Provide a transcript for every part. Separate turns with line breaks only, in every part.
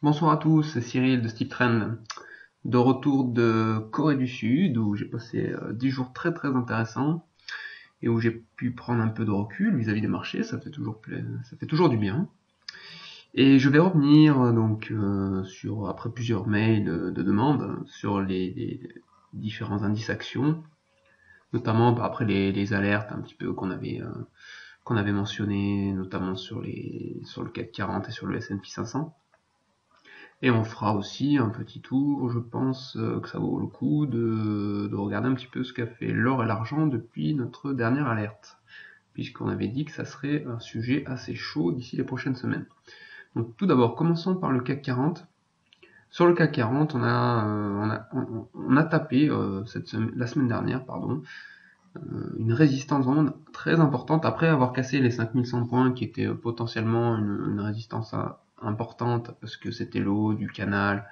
Bonsoir à tous, c'est Cyril de Steve Trend, de retour de Corée du Sud, où j'ai passé 10 jours très très intéressants, et où j'ai pu prendre un peu de recul vis-à-vis des marchés, ça fait toujours du bien. Et je vais revenir sur, après plusieurs mails de demande, sur les différents indices actions, notamment après les alertes un petit peu qu'on avait mentionné, notamment sur le CAC 40 et sur le S&P 500. Et on fera aussi un petit tour, je pense que ça vaut le coup de regarder un petit peu ce qu'a fait l'or et l'argent depuis notre dernière alerte, puisqu'on avait dit que ça serait un sujet assez chaud d'ici les prochaines semaines. Donc tout d'abord, commençons par le CAC 40. Sur le CAC 40, on a tapé la semaine dernière, une résistance vraiment très importante après avoir cassé les 5100 points qui étaient potentiellement une résistance importante parce que c'était le haut du canal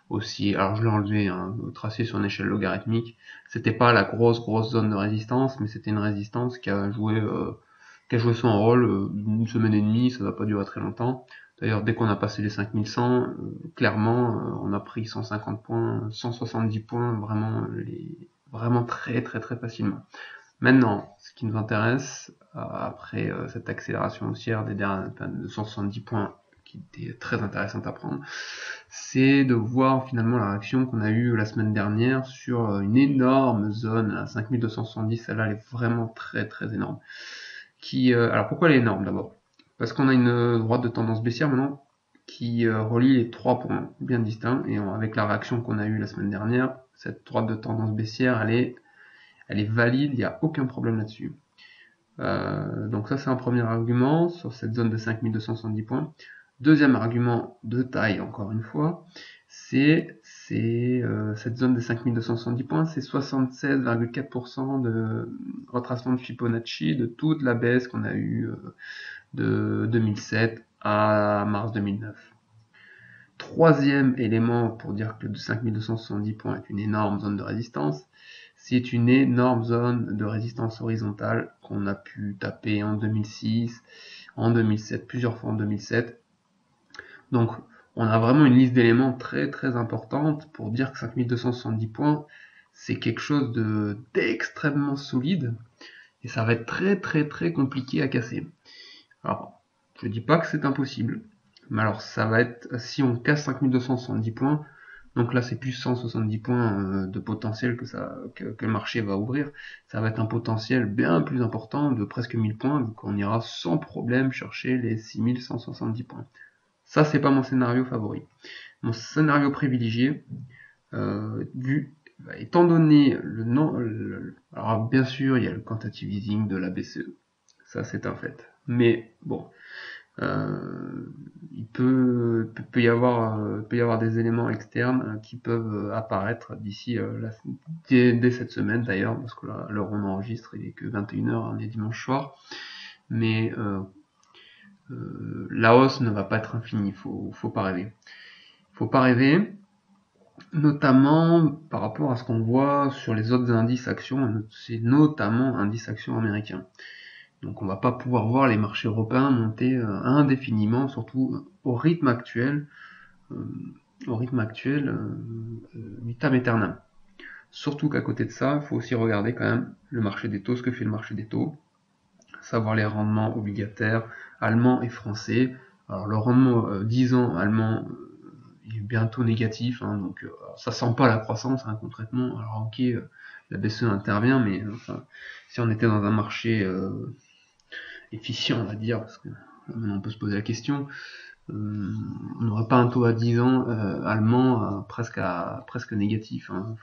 aussi. Alors je l'ai enlevé, hein, tracé sur une échelle logarithmique. C'était pas la grosse zone de résistance, mais c'était une résistance qui a joué son rôle une semaine et demie. Ça va pas durer très longtemps. D'ailleurs, dès qu'on a passé les 5100, clairement, on a pris 150 points, 170 points, vraiment très très très facilement. Maintenant, ce qui nous intéresse, après cette accélération haussière des derniers de 170 points, qui était très intéressante à prendre, c'est de voir finalement la réaction qu'on a eue la semaine dernière sur une énorme zone à 5270. Celle-là, elle est vraiment très très énorme. Alors pourquoi elle est énorme d'abord? Parce qu'on a une droite de tendance baissière maintenant qui relie les trois points bien distincts, et avec la réaction qu'on a eue la semaine dernière, cette droite de tendance baissière, elle est valide, il n'y a aucun problème là-dessus. Donc ça, c'est un premier argument sur cette zone de 5270 points. Deuxième argument de taille, encore une fois, c'est cette zone de 5270 points, c'est 76,4% de retracement de Fibonacci de toute la baisse qu'on a eue de 2007 à mars 2009. Troisième élément pour dire que le 5270 points est une énorme zone de résistance, c'est une énorme zone de résistance horizontale qu'on a pu taper en 2006, en 2007, plusieurs fois en 2007. Donc on a vraiment une liste d'éléments très très importante pour dire que 5270 points, c'est quelque chose d'extrêmement solide, et ça va être très très très compliqué à casser. Alors, je dis pas que c'est impossible, mais alors ça va être, si on casse 5270 points, donc là c'est plus 170 points de potentiel que le marché va ouvrir, ça va être un potentiel bien plus important de presque 1000 points, donc on ira sans problème chercher les 6170 points. Ça, c'est pas mon scénario favori. Mon scénario privilégié, étant donné le nom, alors bien sûr il y a le quantitative easing de la BCE, ça c'est un fait, mais bon, il peut y avoir des éléments externes qui peuvent apparaître dès cette semaine d'ailleurs, parce que là, l'heure où on enregistre, il est que 21h, on est dimanche soir, mais la hausse ne va pas être infinie, faut pas rêver. Faut pas rêver, notamment par rapport à ce qu'on voit sur les autres indices actions, c'est notamment indices actions américains. Donc on va pas pouvoir voir les marchés européens monter indéfiniment, surtout au rythme actuel, euh, vitam aeternam. Surtout qu'à côté de ça, il faut aussi regarder quand même le marché des taux, ce que fait le marché des taux, savoir les rendements obligataires allemands et français. Alors le rendement 10 ans allemand il est bientôt négatif, hein, donc ça sent pas la croissance hein, concrètement. Alors ok, la BCE intervient, mais enfin, si on était dans un marché efficient, on va dire, parce que maintenant on peut se poser la question, on n'aurait pas un taux à 10 ans allemand presque négatif. Hein.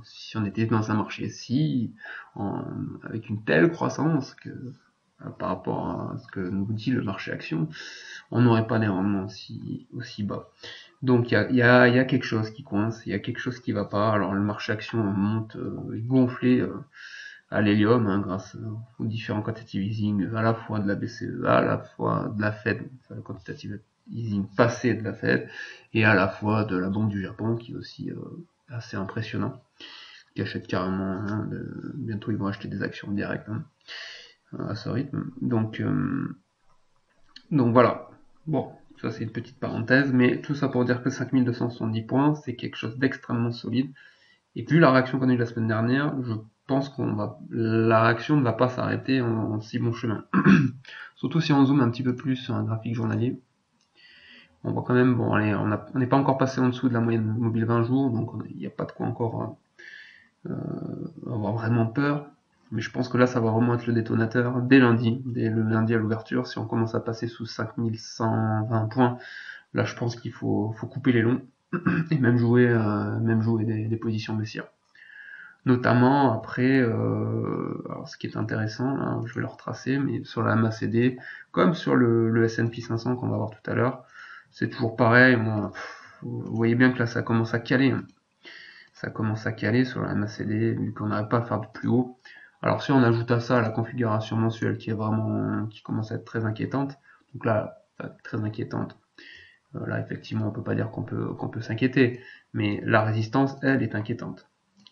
Si on était dans un marché avec une telle croissance que par rapport à ce que nous dit le marché action, on n'aurait pas des rendements aussi bas. Donc il y a quelque chose qui coince, il y a quelque chose qui va pas. Alors le marché action monte, gonflé à l'hélium hein, grâce aux différents quantitative easing, à la fois de la BCE, à la fois de la Fed, enfin, le quantitative easing passé de la Fed, et à la fois de la Banque du Japon qui est aussi assez impressionnant, qui achète carrément, hein, bientôt ils vont acheter des actions directes hein, à ce rythme. Donc voilà. Bon, Ça c'est une petite parenthèse, mais tout ça pour dire que 5270 points, c'est quelque chose d'extrêmement solide. Et vu la réaction qu'on a eue la semaine dernière, je pense la réaction ne va pas s'arrêter en si bon chemin. Surtout si on zoome un petit peu plus sur un graphique journalier. On voit quand même, bon, allez, on n'est pas encore passé en dessous de la moyenne mobile 20 jours, donc il n'y a pas de quoi encore avoir vraiment peur. Mais je pense que là, ça va vraiment être le détonateur dès le lundi à l'ouverture. Si on commence à passer sous 5120 points, là, je pense qu'il faut couper les longs et même jouer des positions baissières. Notamment après, alors ce qui est intéressant, là, je vais le retracer, mais sur la MACD, comme sur le S&P 500 qu'on va voir tout à l'heure, c'est toujours pareil. Vous voyez bien que là, ça commence à caler. Hein. Ça commence à caler sur la MACD, vu qu'on n'arrive pas à faire de plus haut. Alors si on ajoute à ça la configuration mensuelle qui commence à être très inquiétante, donc là, très inquiétante, là effectivement on peut pas dire qu'on peut s'inquiéter, mais la résistance, elle, est inquiétante,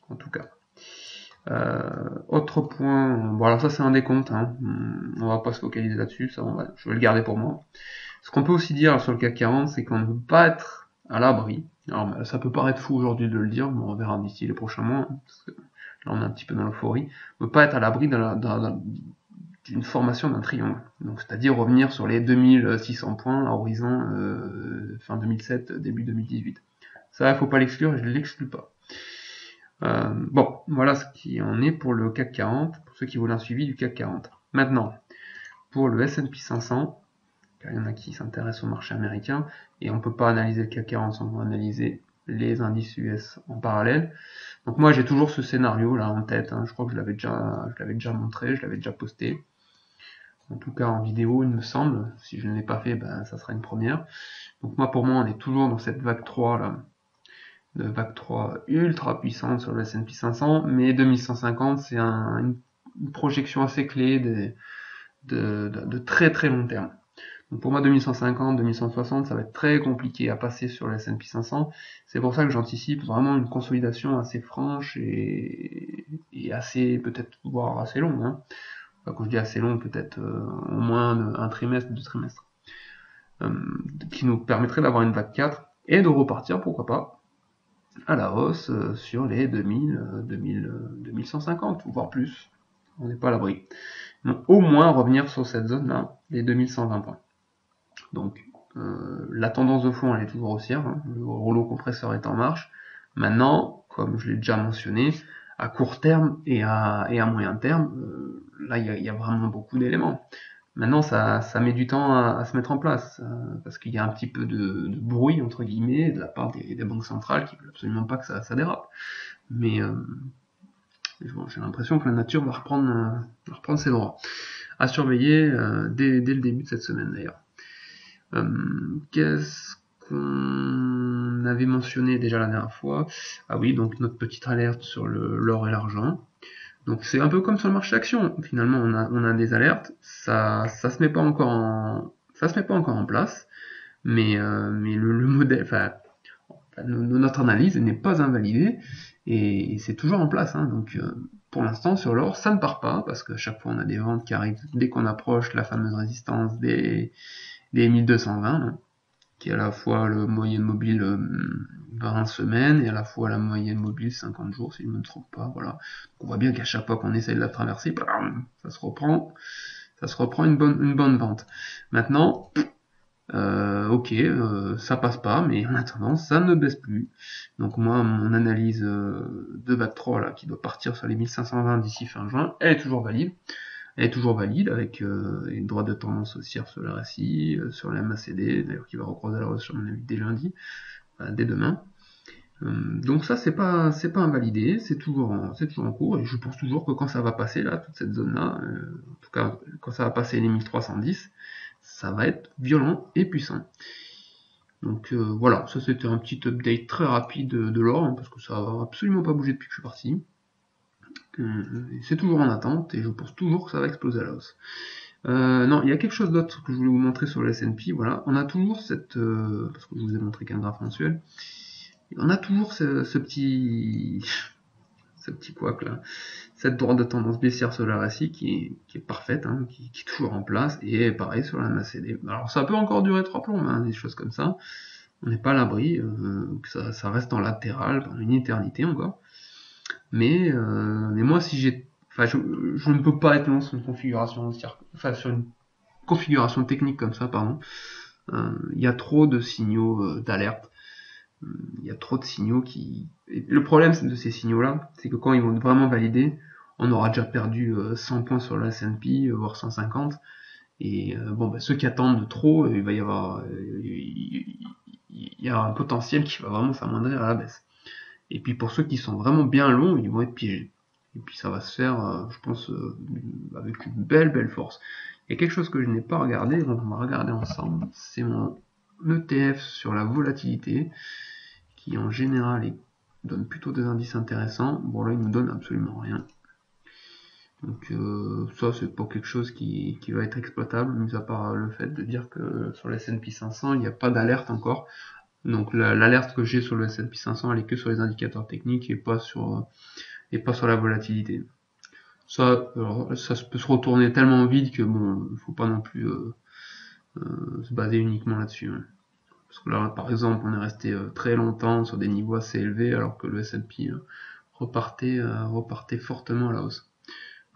en tout cas. Autre point, bon alors ça c'est un décompte, hein. On va pas se focaliser là-dessus, je vais le garder pour moi. Ce qu'on peut aussi dire sur le CAC 40, c'est qu'on ne peut pas être à l'abri. Alors ça peut paraître fou aujourd'hui de le dire, mais on verra d'ici les prochains mois, hein, parce que là on est un petit peu dans l'euphorie. On ne peut pas être à l'abri d'une formation d'un triangle. Donc c'est-à-dire revenir sur les 2600 points à horizon fin 2007, début 2018. Ça, il faut pas l'exclure, je ne l'exclus pas. Bon, voilà ce qui en est pour le CAC 40, pour ceux qui veulent un suivi du CAC 40. Maintenant, pour le S&P 500, car il y en a qui s'intéressent au marché américain, et on ne peut pas analyser le CAC 40 sans analyser les indices US en parallèle. Donc moi j'ai toujours ce scénario là en tête, hein. Je crois que je l'avais déjà montré, je l'avais déjà posté, en tout cas en vidéo il me semble, si je ne l'ai pas fait, ben, ça sera une première. Donc pour moi on est toujours dans cette vague 3 là, de vague 3 ultra puissante sur le S&P 500, mais 2150 c'est une projection assez clé de très très long terme. Donc pour moi 2150, 2160 ça va être très compliqué à passer sur le S&P 500, c'est pour ça que j'anticipe vraiment une consolidation assez franche et assez, peut-être voire assez longue, hein. Enfin, quand je dis assez longue, peut-être au moins un trimestre, 2 trimestres, qui nous permettrait d'avoir une vague 4 et de repartir, pourquoi pas, à la hausse sur les 2150, voire plus. On n'est pas à l'abri. Donc au moins revenir sur cette zone-là, les 2120 points. Donc la tendance de fond elle est toujours haussière, hein. Le rouleau compresseur est en marche. Maintenant, comme je l'ai déjà mentionné, à court terme et à moyen terme, là il y a vraiment beaucoup d'éléments. Maintenant ça met du temps à se mettre en place, parce qu'il y a un petit peu de bruit entre guillemets de la part des banques centrales qui veulent absolument pas que ça dérape. Mais j'ai l'impression que la nature va reprendre ses droits. À surveiller dès le début de cette semaine d'ailleurs. Qu'est-ce qu'on avait mentionné déjà la dernière fois? Ah oui, donc notre petite alerte sur l'or et l'argent. Donc c'est un peu comme sur le marché action. Finalement, on a des alertes, ça se met pas encore en place, mais le modèle, notre analyse n'est pas invalidée et c'est toujours en place. Hein. Donc pour l'instant sur l'or, ça ne part pas parce qu'à chaque fois on a des ventes qui arrivent dès qu'on approche la fameuse résistance des 1220, qui est à la fois le moyenne mobile 20 semaines et à la fois la moyenne mobile 50 jours, si je ne me trompe pas. Voilà. On voit bien qu'à chaque fois qu'on essaye de la traverser, ça se reprend une bonne vente. Maintenant, ok, ça passe pas, mais en attendant, ça ne baisse plus. Donc moi, mon analyse de vague 3, là, qui doit partir sur les 1520 d'ici fin juin, elle est toujours valide. Elle est toujours valide avec une droite de tendance haussière sur le RSI, sur la MACD, d'ailleurs qui va recroiser à la hausse sur mon avis dès lundi, dès demain. Donc ça c'est pas invalidé, c'est toujours en cours et je pense toujours que quand ça va passer là, toute cette zone là, en tout cas quand ça va passer les 1310, ça va être violent et puissant. Donc voilà, ça c'était un petit update très rapide de l'or, hein, parce que ça va absolument pas bouger depuis que je suis parti. C'est toujours en attente et je pense toujours que ça va exploser à la hausse. Non, il y a quelque chose d'autre que je voulais vous montrer sur le S&P. Voilà, on a toujours cette, parce que je vous ai montré qu'un graphe mensuel, on a toujours ce ce petit couac là, cette droite de tendance baissière sur la RSI qui est parfaite, hein, qui est toujours en place, et pareil sur la MACD. Alors ça peut encore durer 3 plombs, hein, des choses comme ça, on n'est pas à l'abri, que ça reste en latéral pendant une éternité encore. Mais moi si j'ai, enfin je ne peux pas être long sur une configuration, sur une configuration technique comme ça, pardon. Il y a trop de signaux d'alerte. Il y a trop de signaux qui... Et le problème de ces signaux-là, c'est que quand ils vont vraiment valider, on aura déjà perdu 100 points sur le S&P, voire 150. Et ceux qui attendent de trop, il va y avoir... il y a un potentiel qui va vraiment s'amoindrir à la baisse. Et puis pour ceux qui sont vraiment bien longs, ils vont être piégés. Et puis ça va se faire, je pense, avec une belle force. Il y a quelque chose que je n'ai pas regardé, donc on va regarder ensemble, c'est mon ETF sur la volatilité, qui en général donne plutôt des indices intéressants. Bon là il nous donne absolument rien. Donc ça c'est pas quelque chose qui va être exploitable, mis à part le fait de dire que sur le S&P 500 il n'y a pas d'alerte encore. Donc l'alerte que j'ai sur le S&P 500 elle est que sur les indicateurs techniques et pas sur la volatilité. Ça peut se retourner tellement vite que bon, il faut pas non plus se baser uniquement là-dessus. Hein. Parce que là, par exemple, on est resté très longtemps sur des niveaux assez élevés, alors que le S&P repartait fortement à la hausse.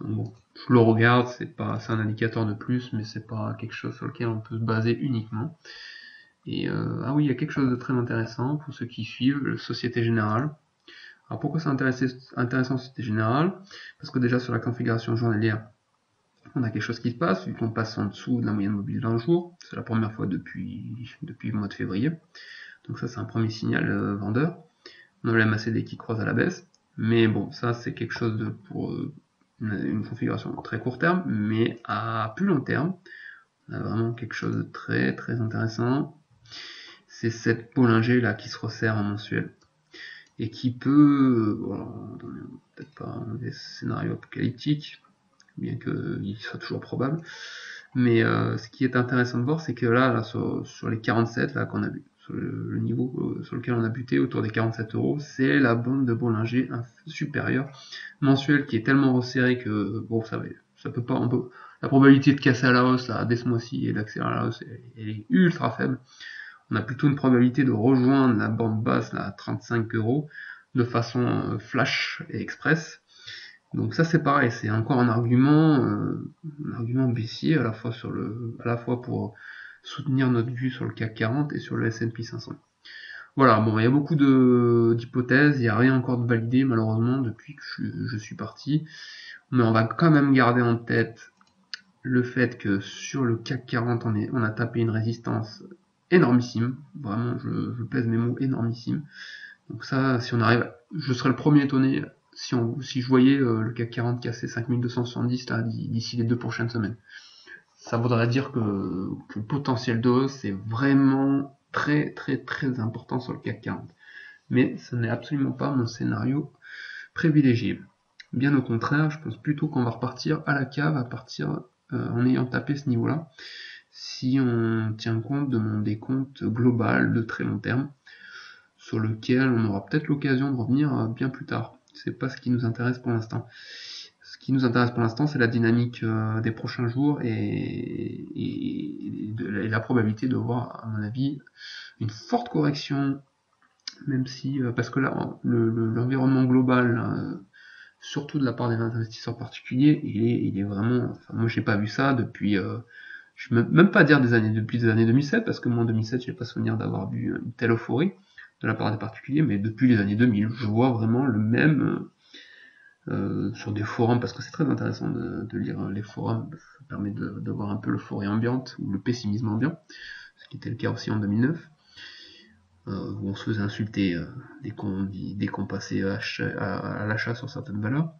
Donc bon, je le regarde, c'est un indicateur de plus, mais c'est pas quelque chose sur lequel on peut se baser uniquement. Et ah oui, il y a quelque chose de très intéressant pour ceux qui suivent, la Société Générale. Alors pourquoi c'est intéressant Société Générale? Parce que déjà sur la configuration journalière, on a quelque chose qui se passe, vu qu'on passe en dessous de la moyenne mobile d'un jour. C'est la première fois depuis le mois de février. Donc ça c'est un premier signal vendeur. On a la MACD qui croise à la baisse. Mais bon, ça c'est quelque chose pour une configuration très court terme, mais à plus long terme, on a vraiment quelque chose de très intéressant. C'est cette Bollinger là qui se resserre en mensuel. Et qui peut, peut-être pas des scénarios apocalyptiques, bien qu'il soit toujours probable, mais ce qui est intéressant de voir, c'est que là sur les 47 là qu'on a vu, sur le niveau sur lequel on a buté autour des 47 €, c'est la bande de Bollinger supérieure mensuelle qui est tellement resserrée que bon ça peut pas, la probabilité de casser à la hausse là dès ce mois-ci et d'accélérer à la hausse elle est ultra faible. On a plutôt une probabilité de rejoindre la bande basse là, à 35 € de façon flash et express. Donc ça c'est pareil, c'est encore un argument baissier à la fois pour soutenir notre vue sur le CAC 40 et sur le S&P 500. Voilà, bon, il y a beaucoup d'hypothèses, il n'y a rien encore de validé malheureusement depuis que je suis parti, mais on va quand même garder en tête le fait que sur le CAC 40 on a tapé une résistance énormissime, vraiment je pèse mes mots, énormissime. Donc ça, si on arrive, je serais le premier étonné si je voyais le CAC 40 casser 5270 là d'ici les 2 prochaines semaines. Ça voudrait dire que le potentiel de hausse est vraiment très important sur le CAC 40. Mais ce n'est absolument pas mon scénario privilégié. Bien au contraire, je pense plutôt qu'on va repartir à la cave en ayant tapé ce niveau-là, si on tient compte de mon décompte global de très long terme, sur lequel on aura peut-être l'occasion de revenir bien plus tard. C'est pas ce qui nous intéresse pour l'instant. Ce qui nous intéresse pour l'instant, c'est la dynamique des prochains jours et la probabilité de voir, à mon avis, une forte correction, même si, parce que là, l'environnement global, surtout de la part des investisseurs particuliers, il est vraiment, enfin, moi j'ai pas vu ça depuis, je ne veux même pas dire depuis les années 2007, parce que moi en 2007, je n'ai pas souvenir d'avoir vu une telle euphorie de la part des particuliers, mais depuis les années 2000, je vois vraiment le même sur des forums, parce que c'est très intéressant de lire les forums, ça permet de voir un peu l'euphorie ambiante, ou le pessimisme ambiant, ce qui était le cas aussi en 2009, où on se faisait insulter dès qu'on passait à l'achat sur certaines valeurs.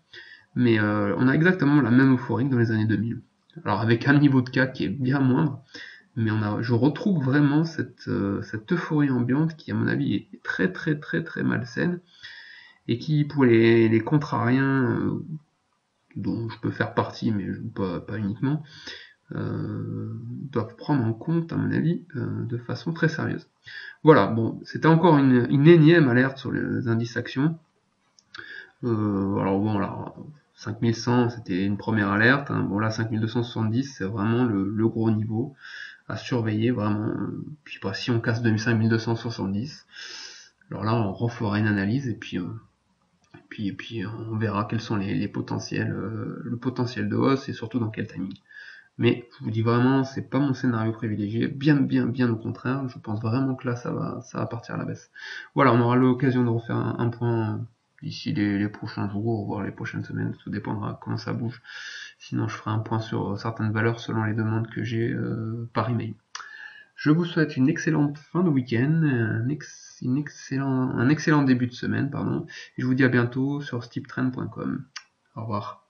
Mais on a exactement la même euphorie que dans les années 2000. Alors avec un niveau de cas qui est bien moindre, mais je retrouve vraiment cette euphorie ambiante qui à mon avis est très malsaine, et qui pour les contrariens dont je peux faire partie, mais pas uniquement, doivent prendre en compte à mon avis de façon très sérieuse. Voilà, bon, c'était encore une énième alerte sur les indices actions. Alors bon, là, 5100 c'était une première alerte, hein. Bon là 5270 c'est vraiment le gros niveau à surveiller vraiment. Puis bah, si on casse 5270, alors là on refera une analyse et puis on verra quels sont les potentiels, le potentiel de hausse et surtout dans quel timing. Mais je vous dis vraiment, c'est pas mon scénario privilégié, bien au contraire. Je pense vraiment que là, ça va partir à la baisse. Voilà, on aura l'occasion de refaire un point d'ici les prochains jours, voire les prochaines semaines. Tout dépendra comment ça bouge. Sinon, je ferai un point sur certaines valeurs selon les demandes que j'ai par email. Je vous souhaite une excellente fin de week-end, un excellent début de semaine, pardon. Et je vous dis à bientôt sur steeptrend.com. Au revoir.